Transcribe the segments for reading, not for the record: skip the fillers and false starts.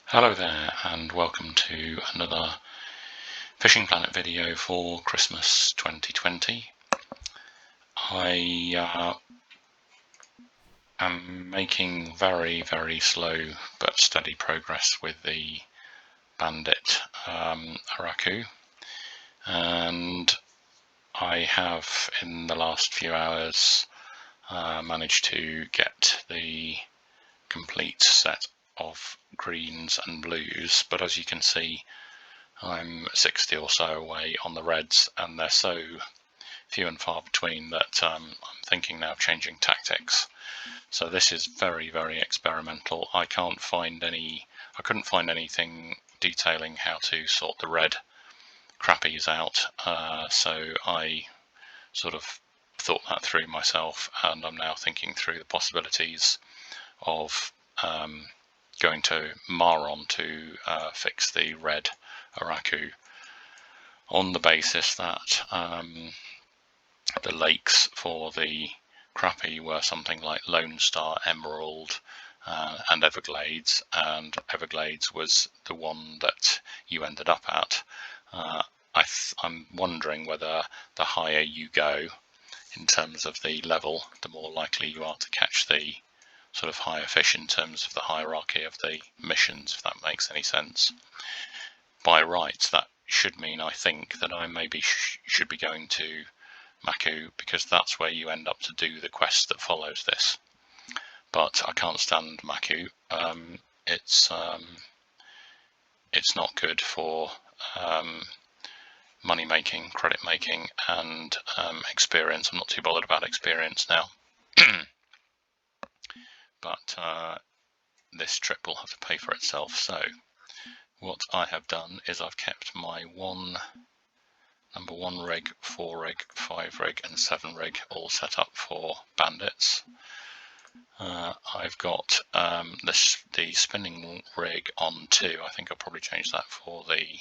Hello there and welcome to another Fishing Planet video for Christmas 2020. I am making very slow but steady progress with the Bandit Aracu, and I have in the last few hours managed to get the complete set of greens and blues, but as you can see I'm 60 or so away on the reds, and they're so few and far between that I'm thinking now of changing tactics. So this is very experimental. I couldn't find anything detailing how to sort the red crappies out, so I sort of thought that through myself, and I'm now thinking through the possibilities of going to Maron to fix the RED Aracus, on the basis that the lakes for the crappie were something like Lone Star, Emerald and Everglades, and Everglades was the one that you ended up at. I'm wondering whether the higher you go in terms of the level, the more likely you are to catch the sort of higher fish in terms of the hierarchy of the missions, if that makes any sense. By rights, that should mean, I think, that I maybe should be going to Aracu, because that's where you end up to do the quest that follows this. But I can't stand Aracu. It's not good for money making, credit making, and experience. I'm not too bothered about experience now. But this trip will have to pay for itself. So what I have done is I've kept my number 1 rig, 4 rig, 5 rig and 7 rig all set up for bandits. I've got the spinning rig on 2. I think I'll probably change that for the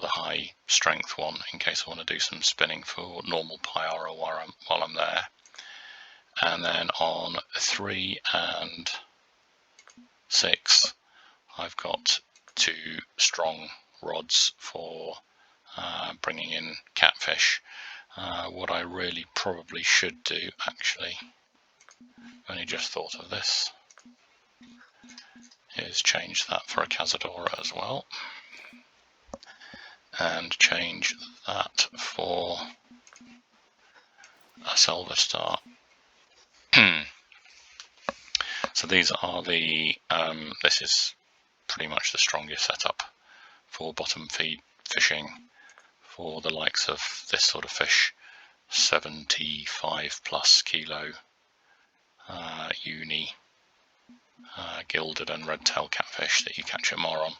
high strength one, in case I want to do some spinning for normal Pyara while I'm there. And then on 3 and 6 I've got 2 strong rods for bringing in catfish. What I really probably should do, actually, I've only just thought of this, is change that for a Cazadora as well, and change that for a Silver Star. So these are the this is pretty much the strongest setup for bottom feed fishing for the likes of this sort of fish, 75 plus kilo uni gilded and red tail catfish that you catch at Maron,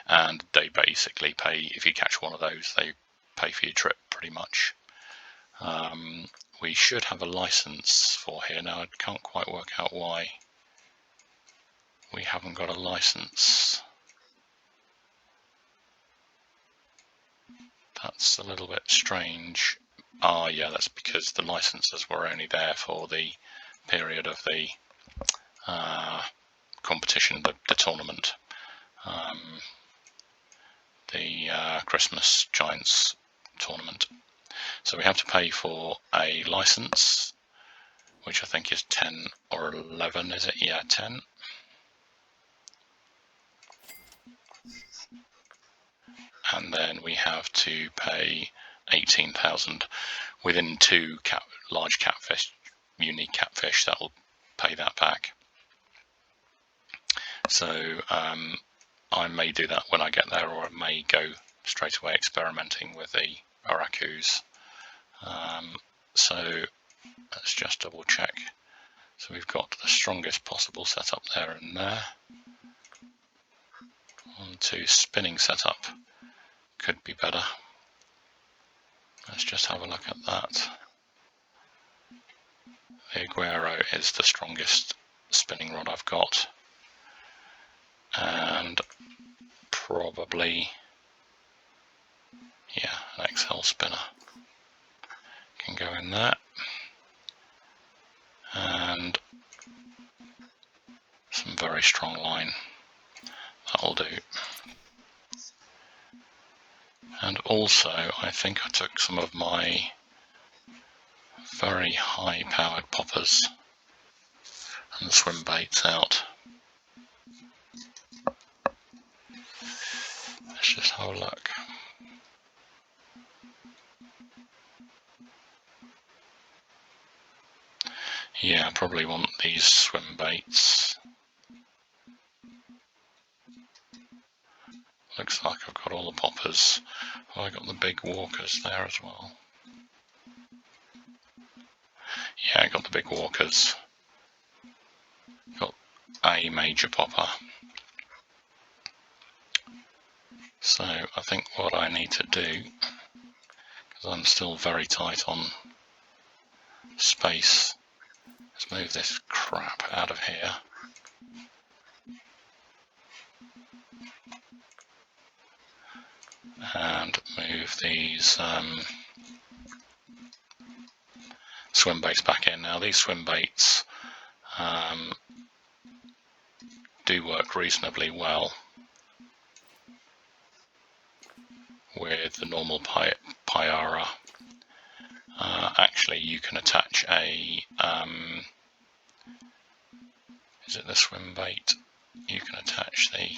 and they basically pay, if you catch one of those, they pay for your trip pretty much. We should have a license for here. Now I can't quite work out why we haven't got a license. That's a little bit strange. Yeah, that's because the licenses were only there for the period of the competition, the tournament, the Christmas Giants tournament. So we have to pay for a license, which I think is 10 or 11, is it? Yeah, 10. And then we have to pay 18,000 within 2 large catfish, unique catfish, that will pay that back. So I may do that when I get there, or I may go straight away experimenting with the Aracus. So let's just double check. So we've got the strongest possible setup there and there. On to spinning setup, could be better. Let's just have a look at that. The Aguero is the strongest spinning rod I've got, and probably, yeah, an XL spinner can go in there, and some very strong line. That'll do. And also, I think I took some of my very high powered poppers and swim baits out. Let's just have a look. Yeah, I probably want these swim baits. Looks like I've got all the poppers. Oh, I got the big walkers there as well. Yeah, I got the big walkers. Got a major popper. So I think what I need to do, because I'm still very tight on space, is move this crap out of here. And move these swim baits back in. Now these swim baits do work reasonably well with the normal Pyara. Actually, you can attach a, is it the swim bait? You can attach the,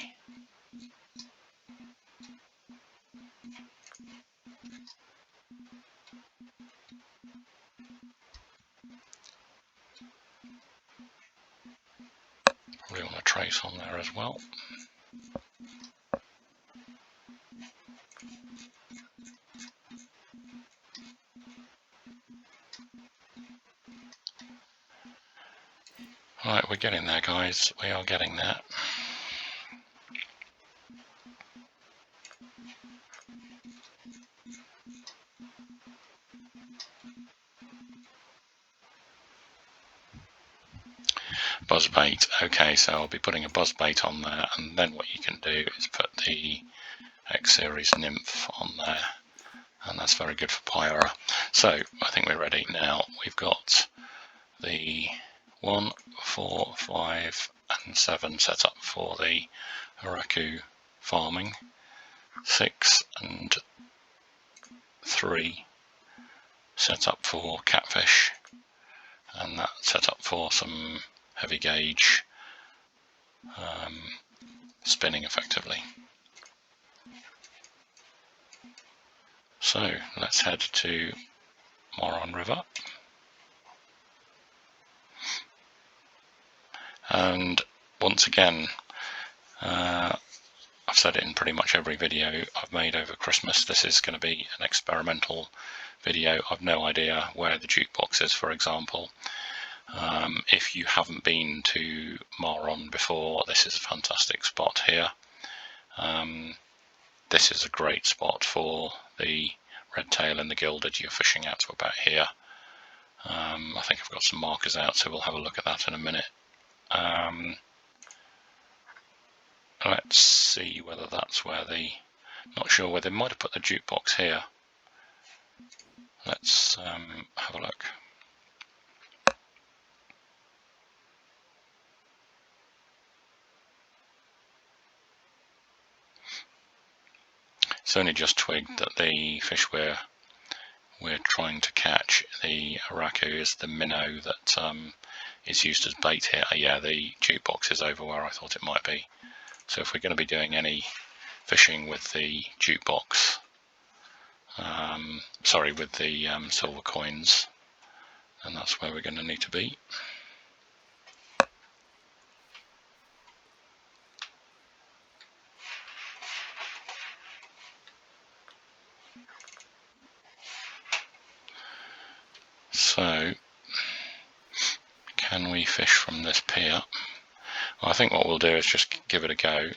probably want a trace on there as well. Right, we're getting there, guys. We are getting there. Buzzbait. Okay, so I'll be putting a buzzbait on there, and then what you can do is put the X Series nymph on there, and that's very good for Pyara. So I think we're ready now. We've got the 1, 4, 5, and 7 set up for the Aracu farming. 6 and 3 set up for catfish, and that set up for some heavy gauge spinning effectively. So let's head to Moron River, and once again, I've said it in pretty much every video I've made over Christmas, this is going to be an experimental video. I've no idea where the jukebox is, for example. If you haven't been to Moron before, this is a fantastic spot here. This is a great spot for the red tail and the gilded you're fishing out to about here. I think I've got some markers out, so we'll have a look at that in a minute. Let's see whether that's where the, not sure where they might have put the jukebox here. Let's have a look. It's only just twigged that the fish we're trying to catch, the Aracu, is the minnow that is used as bait here. Yeah, the jukebox is over where I thought it might be. So if we're going to be doing any fishing with the jukebox, sorry, with the silver coins, then that's where we're going to need to be. So, can we fish from this pier? Well, I think what we'll do is just give it a go.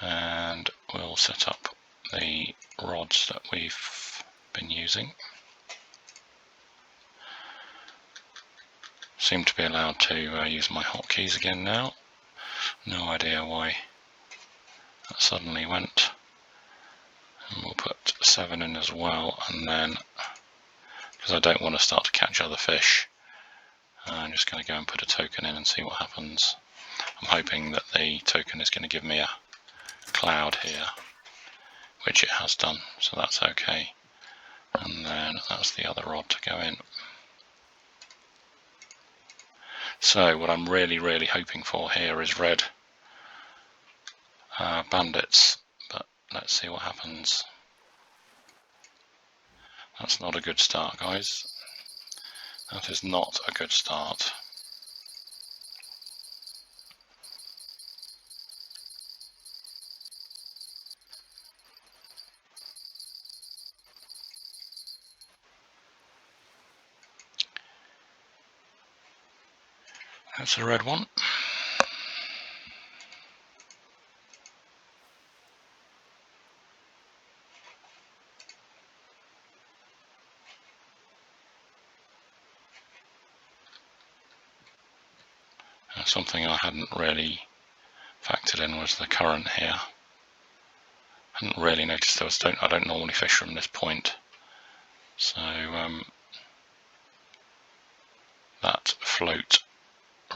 And we'll set up the rods that we've been using. Seem to be allowed to use my hotkeys again now. No idea why that suddenly went. And we'll put 7 in as well, and then, because I don't want to start to catch other fish. I'm just going to go and put a token in and see what happens. I'm hoping that the token is going to give me a cloud here, which it has done, so that's okay. And then that's the other rod to go in. So what I'm really hoping for here is red bandits, but let's see what happens. That's not a good start, guys. That is not a good start. That's a red one. Something I hadn't really factored in was the current here. I hadn't really noticed I don't normally fish from this point, so that float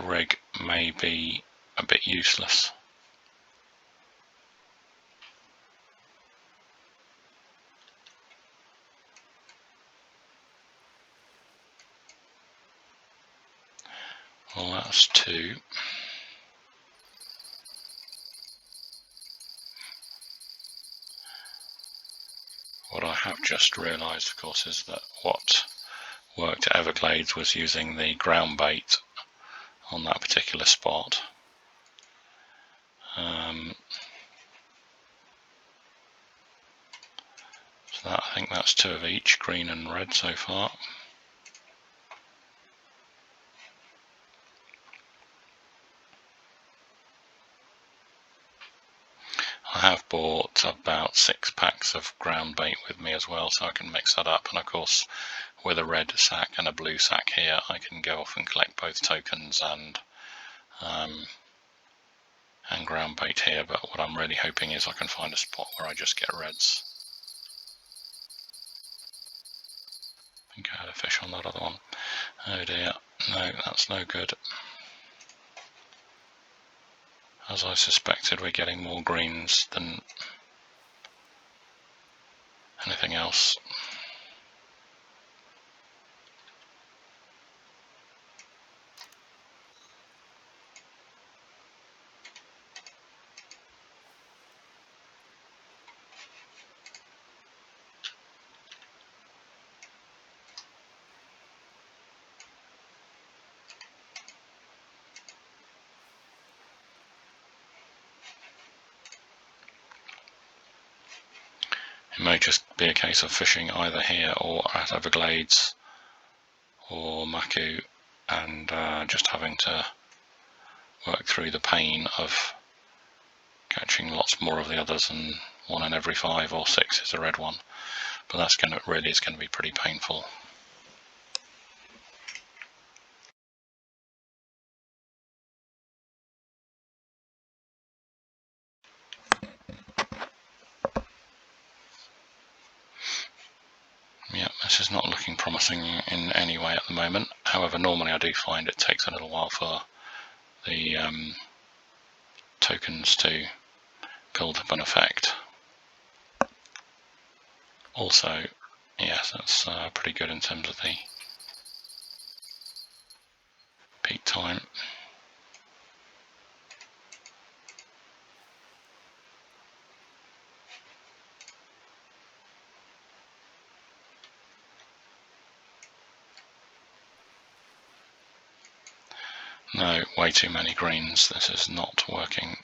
rig may be a bit useless. Well, that's two. What I have just realised, of course, is that what worked at Everglades was using the ground bait on that particular spot. So I think that's two of each, green and red so far. I have bought about 6 packs of ground bait with me as well, so I can mix that up. And of course, with a red sack and a blue sack here, I can go off and collect both tokens and ground bait here. But what I'm really hoping is I can find a spot where I just get reds. I think I had a fish on that other one. Oh dear, no, that's no good. As I suspected, we're getting more greens than anything else. It may just be a case of fishing either here or at Everglades or Aracu and just having to work through the pain of catching lots more of the others, and 1 in every 5 or 6 is a red one. But that's really is going to be pretty painful. Yeah, this is not looking promising in any way at the moment. However, normally I do find it takes a little while for the tokens to build up an effect. Also, yes, that's pretty good in terms of the peak time. No, way too many greens. This is not working.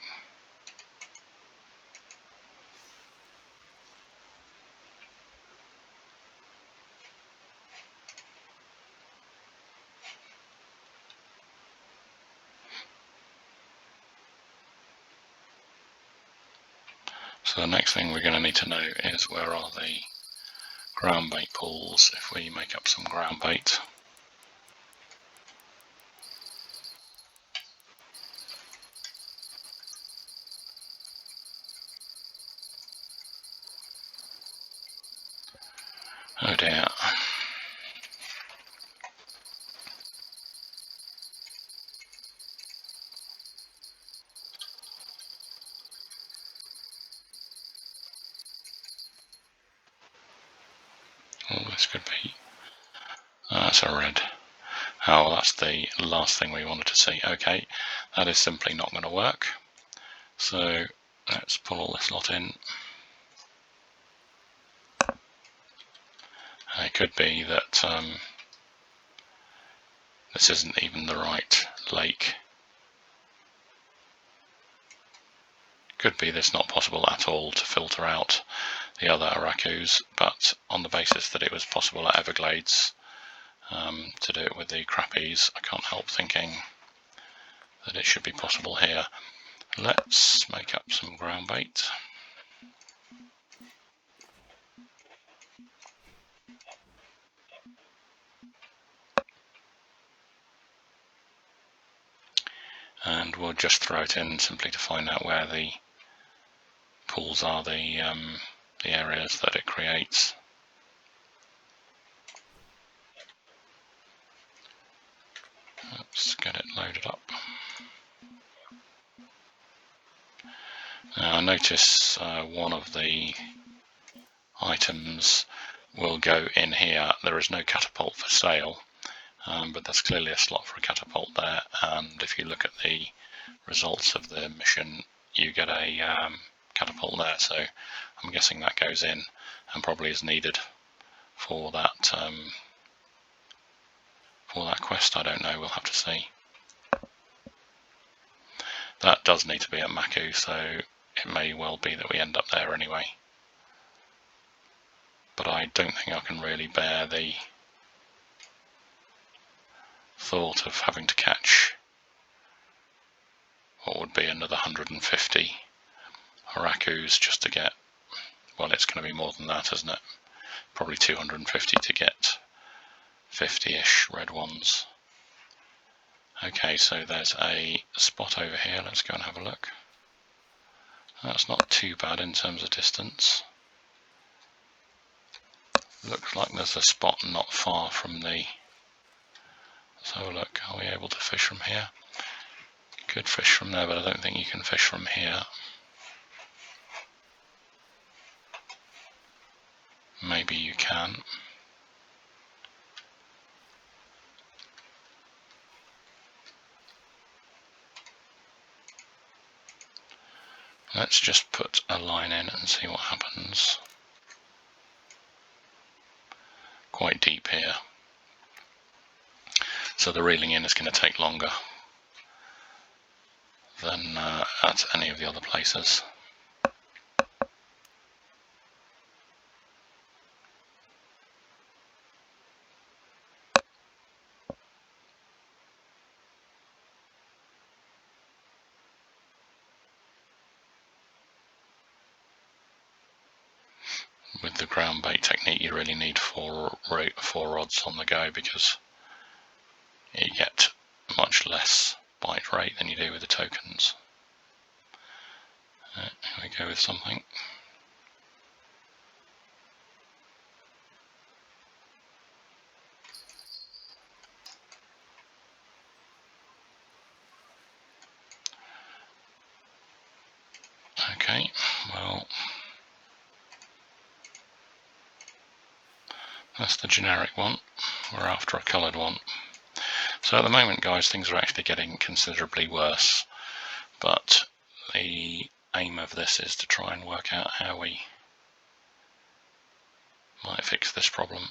So the next thing we're going to need to know is where are the ground bait pools if we make up some ground bait. Oh dear. Oh, this could be... that's a red. Oh, that's the last thing we wanted to see. Okay, that is simply not going to work. So let's pull all this lot in. It could be that this isn't even the right lake. Could be this not possible at all to filter out the other Aracus, but on the basis that it was possible at Everglades to do it with the crappies, I can't help thinking that it should be possible here. Let's make up some ground bait. And we'll just throw it in simply to find out where the pools are, the areas that it creates. Let's get it loaded up. Now I notice one of the items will go in here. There is no catapult for sale, but there's clearly a slot for a catapult there, and if you look at the results of the mission you get a catapult there, so I'm guessing that goes in and probably is needed for that quest. I don't know, we'll have to see. That does need to be at Maku, so it may well be that we end up there anyway. But I don't think I can really bear the thought of having to catch what would be another 150 Aracus just to get, well, it's going to be more than that, isn't it? Probably 250 to get 50-ish red ones. Okay, so there's a spot over here. Let's go and have a look. That's not too bad in terms of distance. Looks like there's a spot not far from the... Let's have a look. Are we able to fish from here? Could fish from there, but I don't think you can fish from here. Maybe you can. Let's just put a line in and see what happens. Quite deep here. So the reeling in is going to take longer than at any of the other places. With the ground bait technique you really need four rods on the go, because you get much less bite rate than you do with the tokens. Here we go with something. Okay, well, that's the generic one. We're after a coloured one. So at the moment, guys, things are actually getting considerably worse, but the aim of this is to try and work out how we might fix this problem.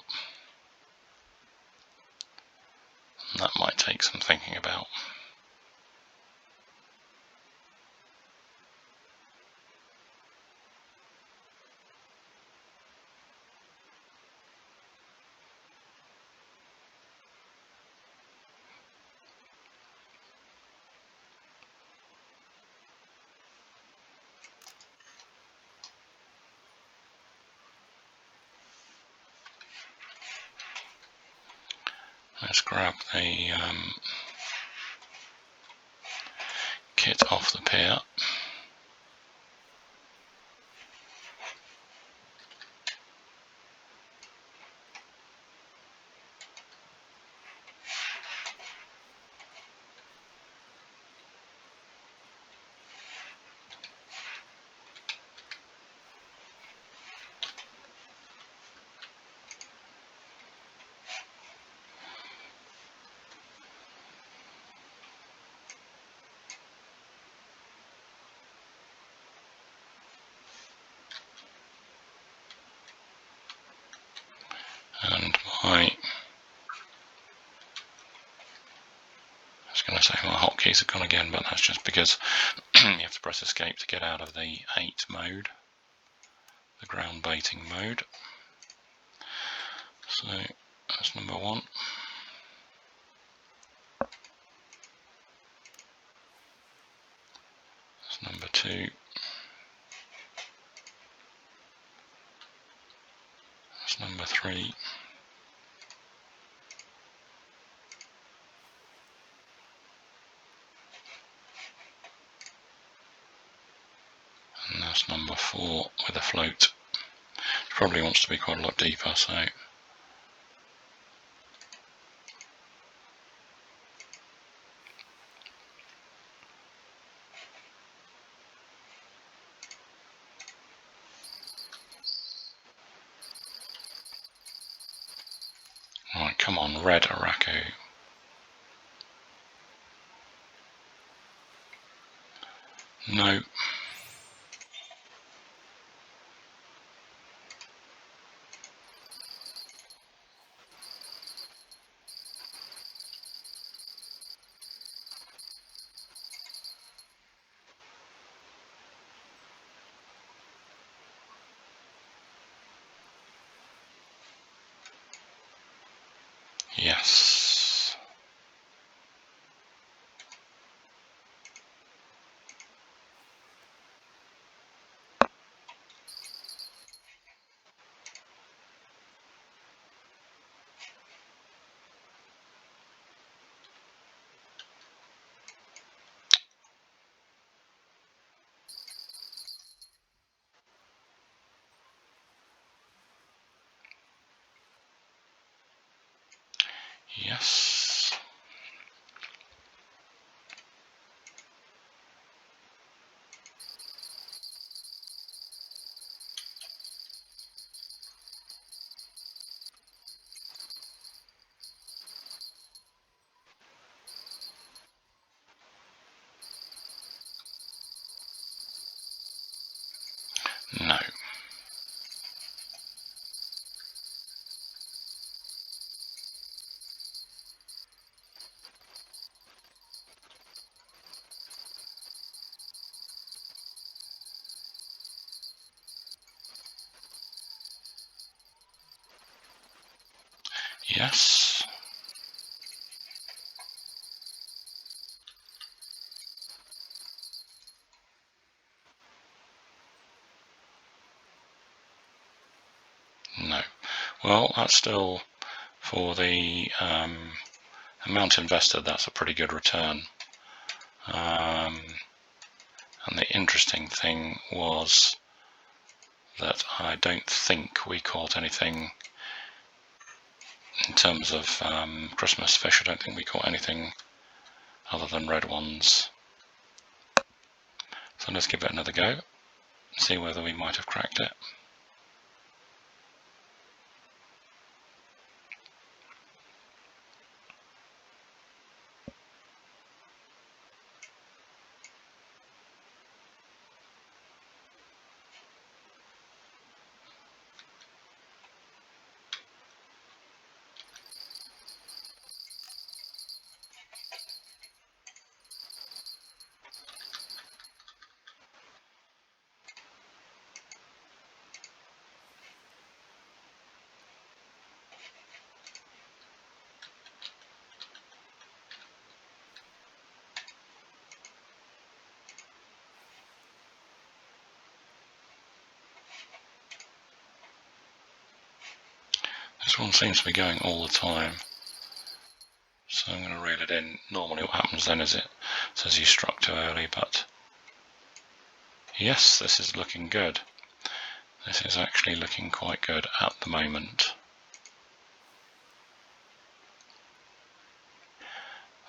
And that might take some thinking about. Let's grab the kit off the pier. I was going to say my hotkeys have gone again, but that's just because you have to press escape to get out of the 8 mode, the ground baiting mode. So that's number 1. That's number 2. That's number 3. And that's number 4 with a float. It probably wants to be quite a lot deeper, so right, come on, RED Aracu. No. Yes. Yes. No. Yes. No. Well, that's still, for the amount invested, that's a pretty good return. And the interesting thing was that I don't think we caught anything in terms of Christmas fish. I don't think we caught anything other than red ones. So let's give it another go, see whether we might have cracked it. This one seems to be going all the time, so I'm going to reel it in. Normally what happens then is it says you struck too early, but yes, this is looking good. This is actually looking quite good at the moment.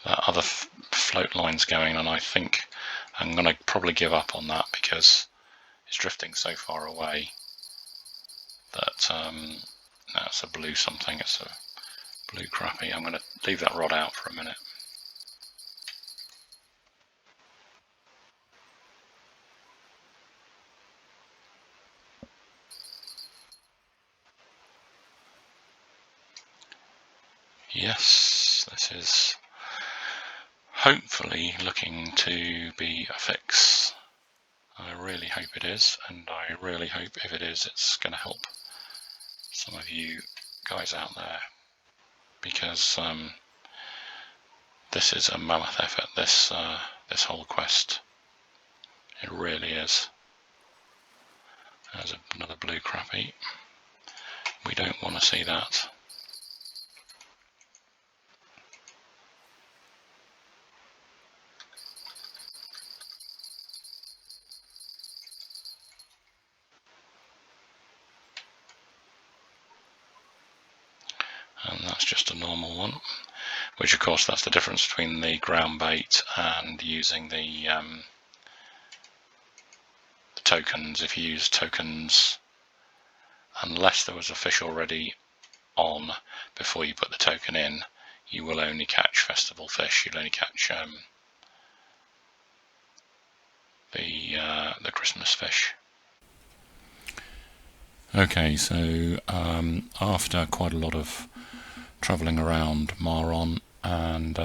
That other float line's going, and I think I'm going to probably give up on that because it's drifting so far away that that's a blue something. It's a blue crappie. I'm going to leave that rod out for a minute. Yes, this is hopefully looking to be a fix. I really hope it is, and I really hope if it is, it's going to help some of you guys out there, because this is a mammoth effort, this whole quest. It really is. There's another blue crappie. We don't want to see that. And that's just a normal one, which of course that's the difference between the ground bait and using the tokens. If you use tokens, unless there was a fish already on before you put the token in, you will only catch festival fish. You'll only catch the Christmas fish. Okay, so after quite a lot of travelling around Maron and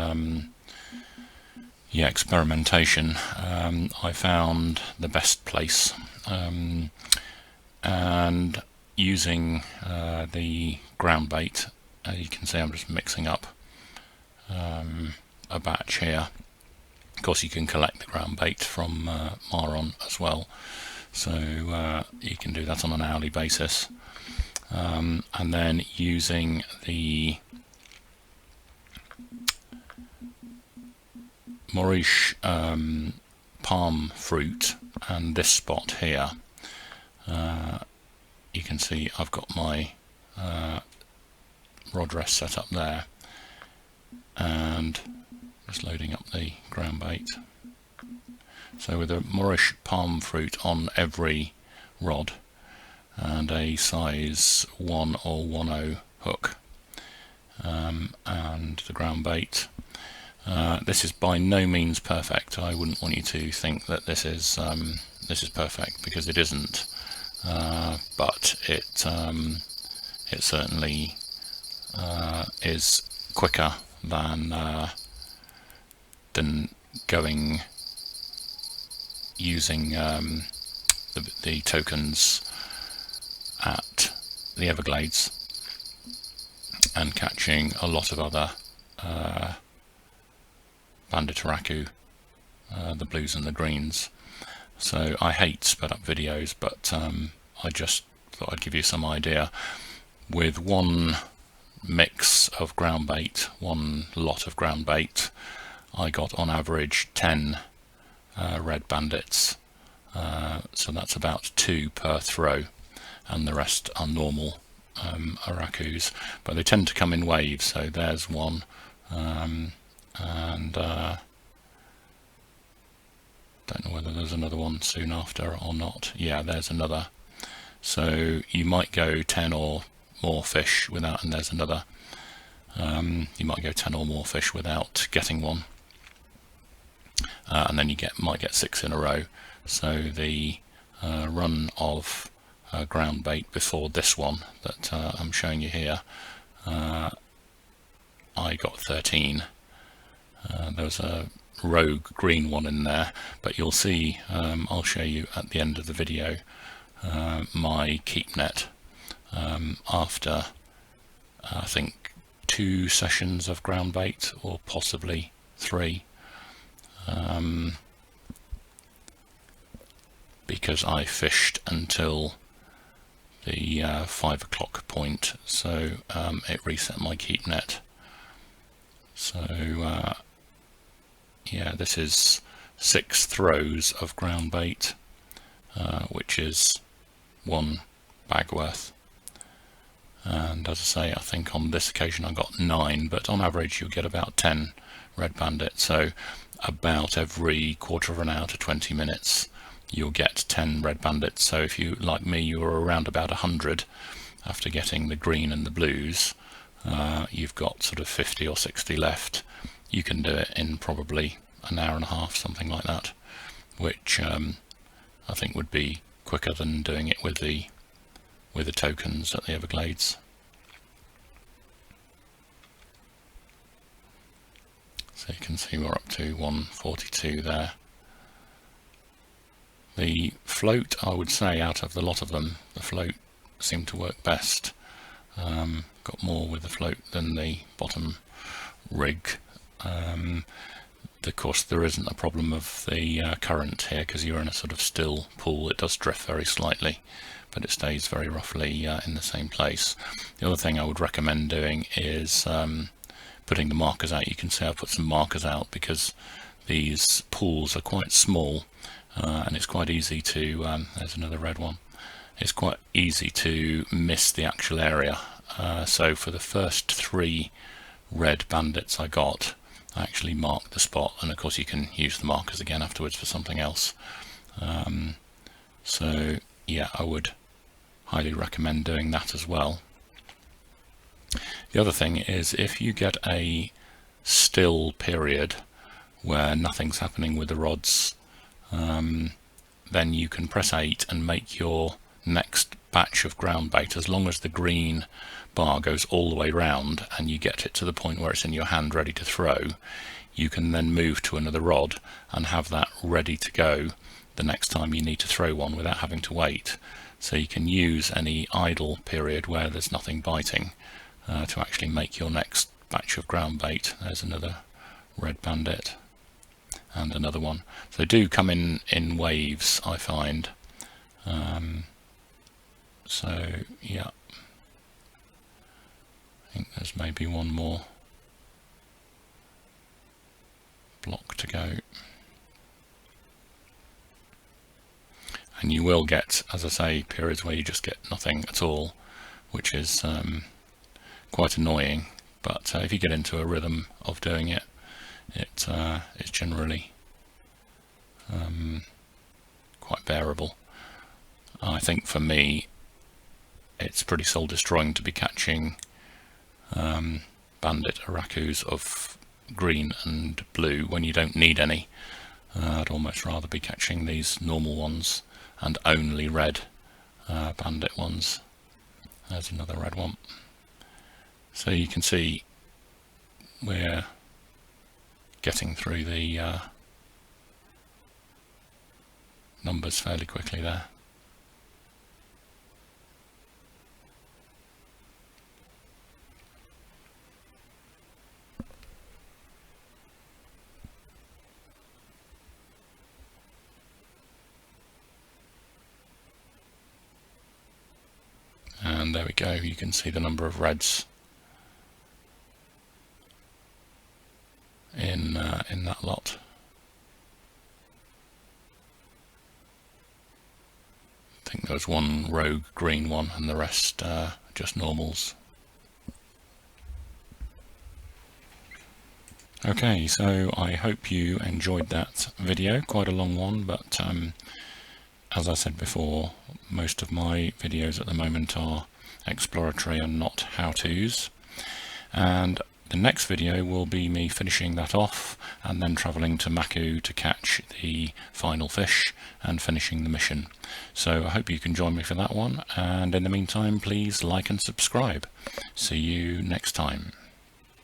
experimentation, I found the best place, and using the ground bait, as you can see I'm just mixing up a batch here. Of course you can collect the ground bait from Maron as well, so you can do that on an hourly basis, and then using the Maurice palm fruit and this spot here, you can see I've got my rod rest set up there, and just loading up the ground bait. So with a Maurice palm fruit on every rod and a size 1 or 1.0 hook, and the ground bait. This is by no means perfect. I wouldn't want you to think that this is perfect, because it isn't. But it certainly is quicker than going using the tokens at the Everglades and catching a lot of other Bandit Aracu, the blues and the greens. So I hate sped up videos, but I just thought I'd give you some idea. With one mix of ground bait, one lot of ground bait, I got on average 10 red bandits, so that's about 2 per throw, and the rest are normal Aracus, but they tend to come in waves. So there's one, and don't know whether there's another one soon after or not. Yeah, there's another. So you might go 10 or more fish without, and there's another. You might go 10 or more fish without getting one, and then you might get 6 in a row. So the run of ground bait before this one that I'm showing you here, I got 13. There was a rogue green one in there, but you'll see, I'll show you at the end of the video, my keep net after I think 2 sessions of ground bait, or possibly 3, because I fished until the 5 o'clock point, so it reset my keep net. So yeah, this is 6 throws of ground bait, which is 1 bag worth. And as I say, I think on this occasion I got 9, but on average you'll get about 10 red bandit. So about every quarter of an hour to 20 minutes you'll get 10 red bandits. So if you, like me, you were around about 100 after getting the green and the blues, you've got sort of 50 or 60 left. You can do it in probably an hour and a half, something like that, which I think would be quicker than doing it with the tokens at the Everglades. So you can see we're up to 142 there. The float, I would say, out of the lot of them, the float seemed to work best. Got more with the float than the bottom rig. Of course, there isn't a problem of the current here because you're in a sort of still pool. It does drift very slightly, but it stays very roughly in the same place. The other thing I would recommend doing is putting the markers out. You can see I've put some markers out because these pools are quite small, and it's quite easy to, there's another red one, it's quite easy to miss the actual area. So for the first 3 red bandits I got, I actually marked the spot, and of course you can use the markers again afterwards for something else. So yeah, I would highly recommend doing that as well. The other thing is, if you get a still period where nothing's happening with the rods, then you can press 8 and make your next batch of ground bait. As long as the green bar goes all the way round and you get it to the point where it's in your hand ready to throw, you can then move to another rod and have that ready to go the next time you need to throw one without having to wait. So you can use any idle period where there's nothing biting to actually make your next batch of ground bait. There's another red bandit and another one. So they do come in waves, I find. So yeah, I think there's maybe one more block to go. And you will get, as I say, periods where you just get nothing at all, which is quite annoying. But if you get into a rhythm of doing it, it's generally quite bearable. I think for me, it's pretty soul destroying to be catching Bandit Aracus of green and blue when you don't need any. I'd almost rather be catching these normal ones and only red bandit ones. There's another red one. So you can see we're getting through the numbers fairly quickly there. And there we go, you can see the number of reds in that lot. I think there was one rogue green one and the rest just normals. Okay, so I hope you enjoyed that video, quite a long one, but as I said before, most of my videos at the moment are exploratory and not how-tos. And the next video will be me finishing that off and then travelling to Aracu to catch the final fish and finishing the mission. So I hope you can join me for that one, and in the meantime please like and subscribe. See you next time.